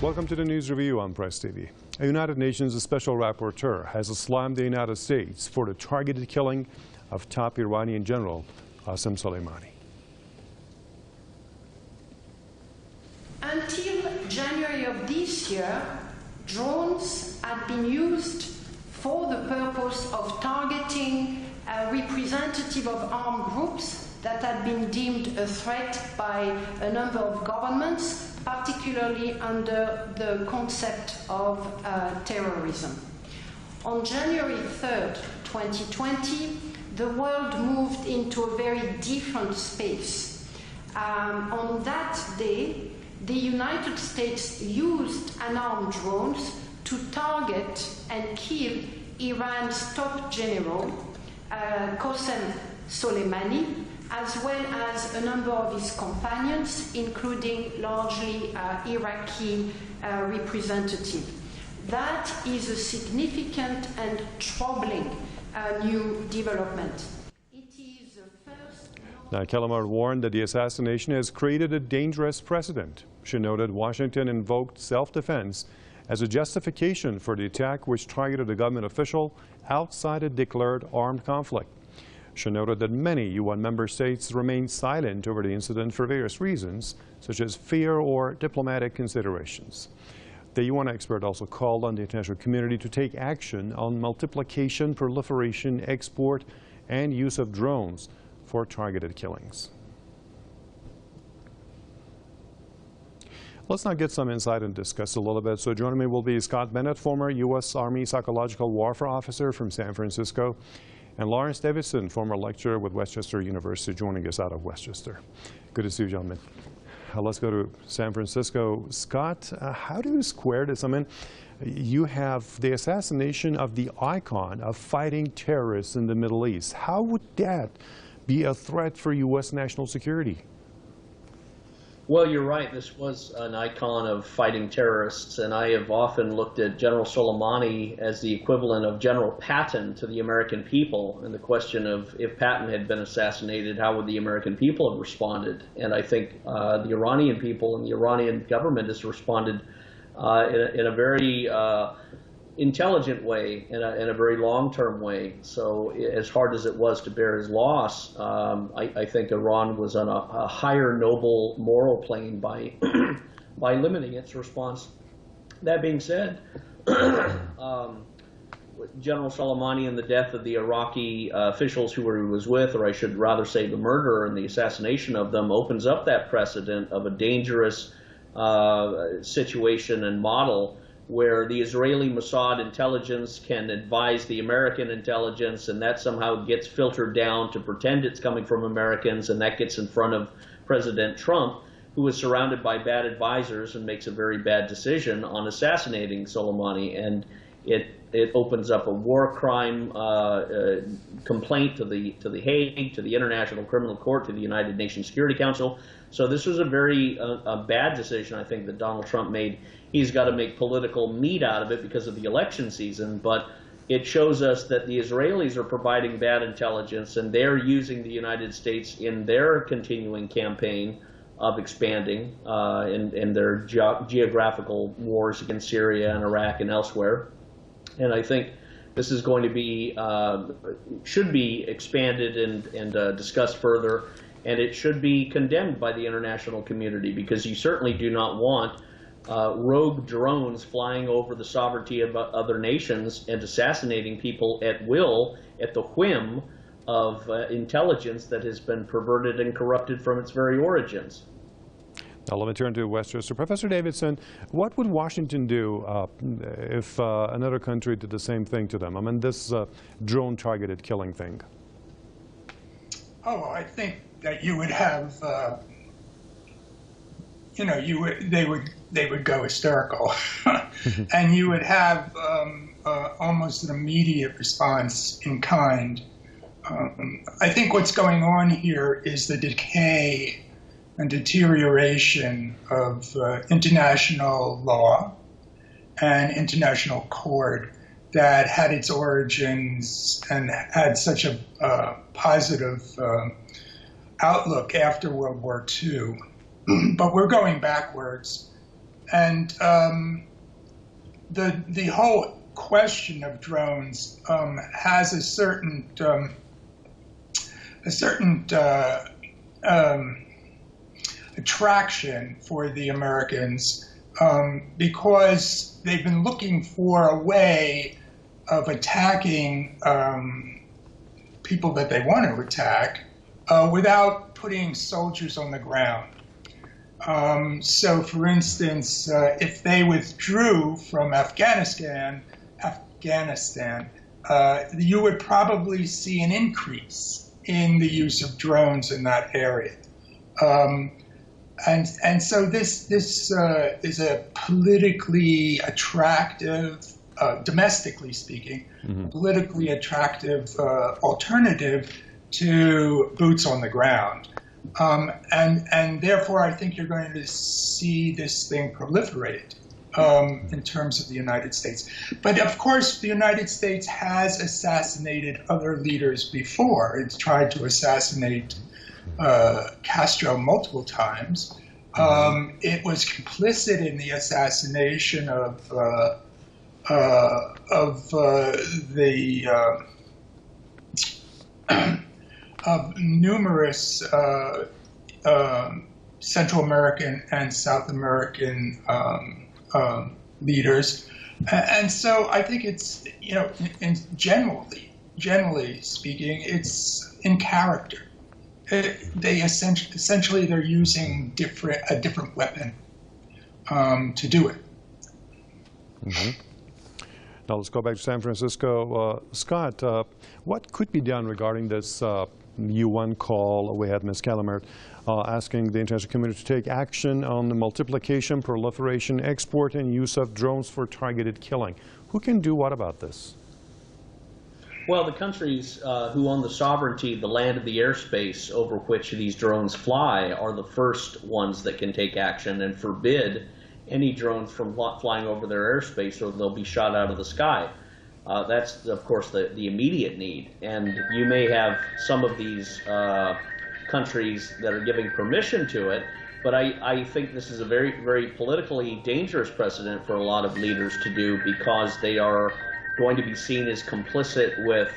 Welcome to the News Review on Press TV. A United Nations special rapporteur has slammed the United States for the targeted killing of top Iranian general Qasem Soleimani. Until January of this year, drones had been used for the purpose of targeting a representative of armed groups that had been deemed a threat by a number of governments, particularly under the concept of terrorism. On January 3rd, 2020, the world moved into a very different space. On that day, the United States used unarmed drones to target and kill Iran's top general, Qasem Soleimani, as well as a number of his companions, including largely Iraqi representatives. That is a significant and troubling new development. It is the first... Now, Kellemer warned that the assassination has created a dangerous precedent. She noted Washington invoked self-defense as a justification for the attack, which targeted a government official outside a declared armed conflict. She noted that many UN member states remain silent over the incident for various reasons, such as fear or diplomatic considerations. The UN expert also called on the international community to take action on multiplication, proliferation, export, and use of drones for targeted killings. Let's now get some insight and discuss a little bit. So joining me will be Scott Bennett, former U.S. Army Psychological Warfare Officer from San Francisco, and Lawrence Davidson, former lecturer with Westchester University, joining us out of Westchester. Good to see you, gentlemen. Let's go to San Francisco. Scott, how do you square this? I mean, you have the assassination of the icon of fighting terrorists in the Middle East. How would that be a threat for U.S. national security? Well, you're right. This was an icon of fighting terrorists, and I have often looked at General Soleimani as the equivalent of General Patton to the American people, and the question of if Patton had been assassinated, how would the American people have responded? And I think the Iranian people and the Iranian government has responded in a very intelligent way, in a very long-term way. So as hard as it was to bear his loss, I think Iran was on a higher noble moral plane by by limiting its response. That being said, General Soleimani and the death of the Iraqi officials who he was with, or I should rather say the murder and the assassination of them, opens up that precedent of a dangerous situation and model where the Israeli Mossad intelligence can advise the American intelligence, and that somehow gets filtered down to pretend it's coming from Americans, and that gets in front of President Trump, who is surrounded by bad advisors and makes a very bad decision on assassinating Soleimani. And it opens up a war crime complaint to the Hague, to the International Criminal Court, to the United Nations Security Council. So this was a very bad decision, I think, that Donald Trump made. He's got to make political meat out of it because of the election season, but it shows us that the Israelis are providing bad intelligence, and they're using the United States in their continuing campaign of expanding in their geographical wars against Syria and Iraq and elsewhere. And I think this is going to be, should be expanded and discussed further, and it should be condemned by the international community, because you certainly do not want rogue drones flying over the sovereignty of other nations and assassinating people at will, at the whim of intelligence that has been perverted and corrupted from its very origins. Now let me turn to Westchester. Professor Davidson, what would Washington do if another country did the same thing to them? I mean, this drone-targeted killing thing. Oh, I think that you would have, you know, they would go hysterical, and you would have almost an immediate response in kind. I think what's going on here is the decay and deterioration of international law and international court that had its origins and had such a positive outlook after World War II. But we're going backwards, And the whole question of drones has a certain attraction for the Americans because they've been looking for a way of attacking people that they want to attack without putting soldiers on the ground. So, for instance, if they withdrew from Afghanistan, you would probably see an increase in the use of drones in that area. And so this is a politically attractive, domestically speaking, politically attractive alternative to boots on the ground. And therefore, I think you're going to see this thing proliferate in terms of the United States. But of course, the United States has assassinated other leaders before. It's tried to assassinate Castro multiple times. It was complicit in the assassination of numerous Central American and South American leaders, and so I think it's, you know, generally speaking, it's in character. They essentially they're using a different weapon to do it. Now let's go back to San Francisco. Scott, what could be done regarding this UN call? We had Ms. Calamert asking the international community to take action on the multiplication, proliferation, export, and use of drones for targeted killing. Who can do what about this? Well, the countries who own the sovereignty, the land and the airspace over which these drones fly are the first ones that can take action and forbid any drones from flying over their airspace, or they'll be shot out of the sky. That's, of course, the immediate need. And you may have some of these countries that are giving permission to it, but I think this is a very, very politically dangerous precedent for a lot of leaders to do, because they are going to be seen as complicit with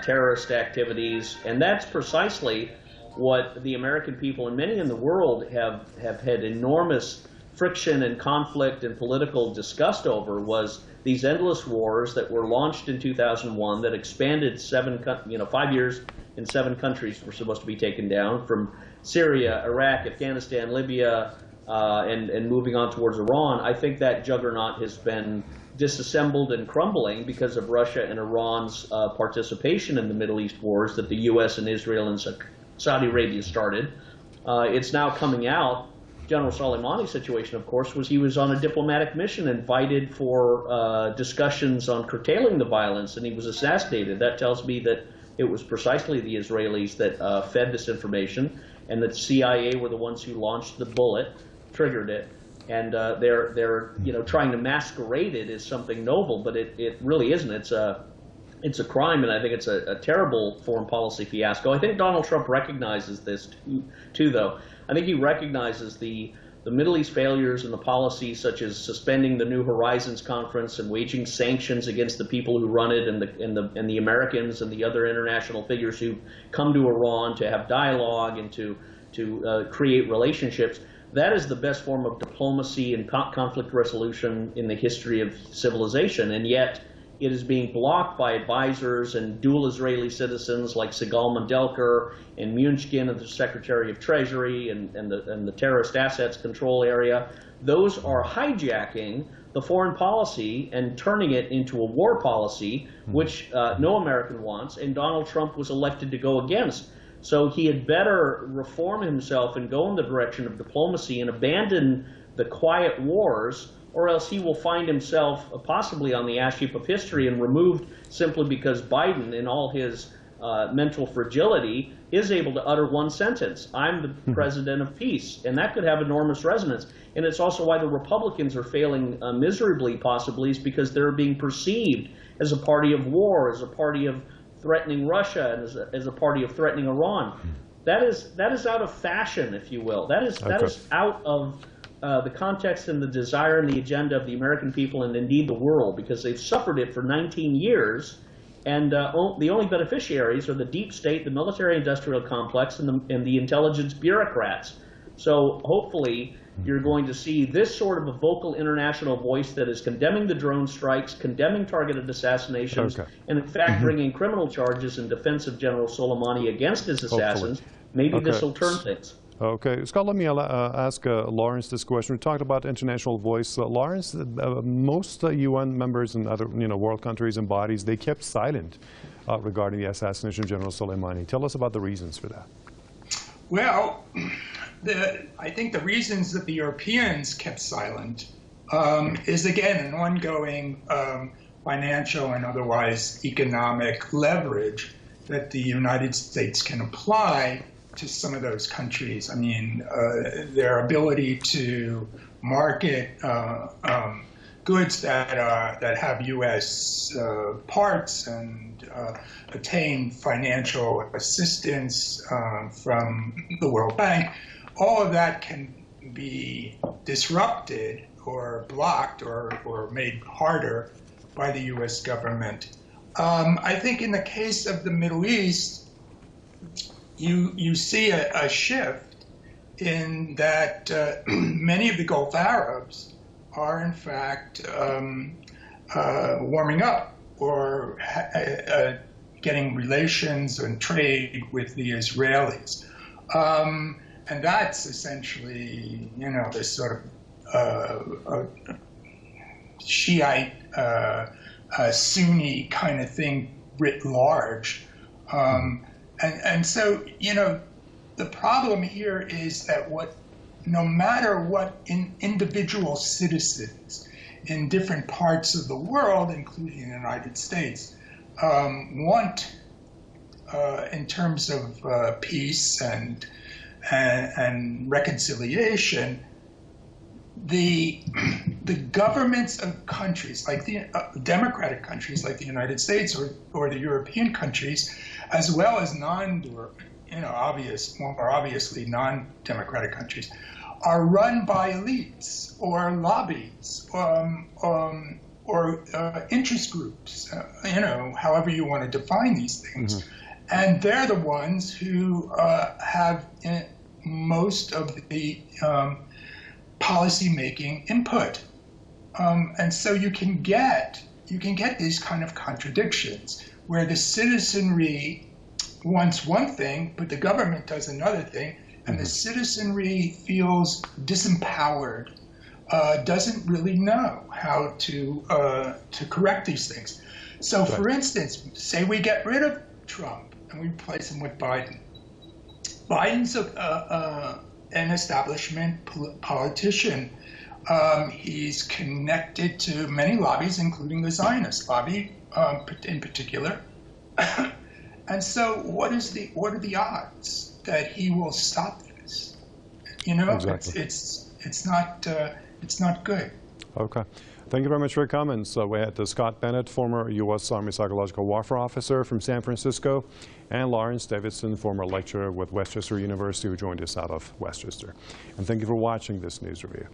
terrorist activities. And that's precisely what the American people and many in the world have had enormous friction and conflict and political disgust over, was these endless wars that were launched in 2001 that expanded 5 years in 7 countries were supposed to be taken down, from Syria, Iraq, Afghanistan, Libya, and moving on towards Iran. I think that juggernaut has been disassembled and crumbling because of Russia and Iran's participation in the Middle East wars that the U.S. and Israel and Saudi Arabia started. It's now coming out. General Soleimani's situation, of course, was he was on a diplomatic mission invited for discussions on curtailing the violence, and he was assassinated. That tells me that it was precisely the Israelis that fed this information, and that the CIA were the ones who launched the bullet, triggered it, and they're trying to masquerade it as something novel, but it really isn't. It's a crime, and I think it's a terrible foreign policy fiasco. I think Donald Trump recognizes this too, though. I think he recognizes the Middle East failures and the policies, such as suspending the New Horizons conference and waging sanctions against the people who run it, and the Americans and the other international figures who come to Iran to have dialogue and to create relationships. That is the best form of diplomacy and conflict resolution in the history of civilization, and yet it is being blocked by advisors and dual Israeli citizens like Sigal Mandelker and Munchkin, the Secretary of Treasury, and the Terrorist Assets Control Area. Those are hijacking the foreign policy and turning it into a war policy, which no American wants, and Donald Trump was elected to go against. So he had better reform himself and go in the direction of diplomacy and abandon the quiet wars, or else he will find himself possibly on the ash heap of history and removed simply because Biden, in all his mental fragility, is able to utter one sentence: "I'm the president of peace," and that could have enormous resonance. And it's also why the Republicans are failing miserably, possibly, is because they're being perceived as a party of war, as a party of threatening Russia, and as a party of threatening Iran. That is out of fashion, if you will. That is out of the context and the desire and the agenda of the American people and indeed the world, because they've suffered it for 19 years. And the only beneficiaries are the deep state, the military-industrial complex, and the intelligence bureaucrats. So hopefully you're going to see this sort of a vocal international voice that is condemning the drone strikes, condemning targeted assassinations, and in fact bringing criminal charges in defense of General Soleimani against his assassins. Maybe this will turn things. Okay. Scott, let me ask Lawrence this question. We talked about international voice. Lawrence, most UN members and other world countries and bodies, they kept silent regarding the assassination of General Soleimani. Tell us about the reasons for that. Well, I think the reasons that the Europeans kept silent is, again, an ongoing financial and otherwise economic leverage that the United States can apply to some of those countries. I mean, their ability to market goods that have U.S. parts and attain financial assistance from the World Bank, all of that can be disrupted or blocked or made harder by the U.S. government. I think in the case of the Middle East, you see a shift in that many of the Gulf Arabs are in fact warming up or getting relations and trade with the Israelis. And that's essentially, this sort of Shiite, Sunni kind of thing writ large. And so, the problem here is that no matter what individual citizens in different parts of the world, including the United States, want in terms of peace and reconciliation, the governments of countries like the democratic countries like the United States or the European countries, as well as more obviously non-democratic countries, are run by elites or lobbies or interest groups, however you want to define these things. And they're the ones who have most of the policy-making input. And so you can get these kind of contradictions where the citizenry wants one thing, but the government does another thing, and the citizenry feels disempowered, doesn't really know how to correct these things. So, for instance, say we get rid of Trump and we replace him with Biden. Biden's an establishment politician. He's connected to many lobbies, including the Zionist lobby in particular. And so, what are the odds that he will stop this? Exactly. It's not good. Okay. Thank you very much for your comments. We had Scott Bennett, former U.S. Army Psychological Warfare Officer from San Francisco, and Lawrence Davidson, former lecturer with Westchester University, who joined us out of Westchester. And thank you for watching this news review.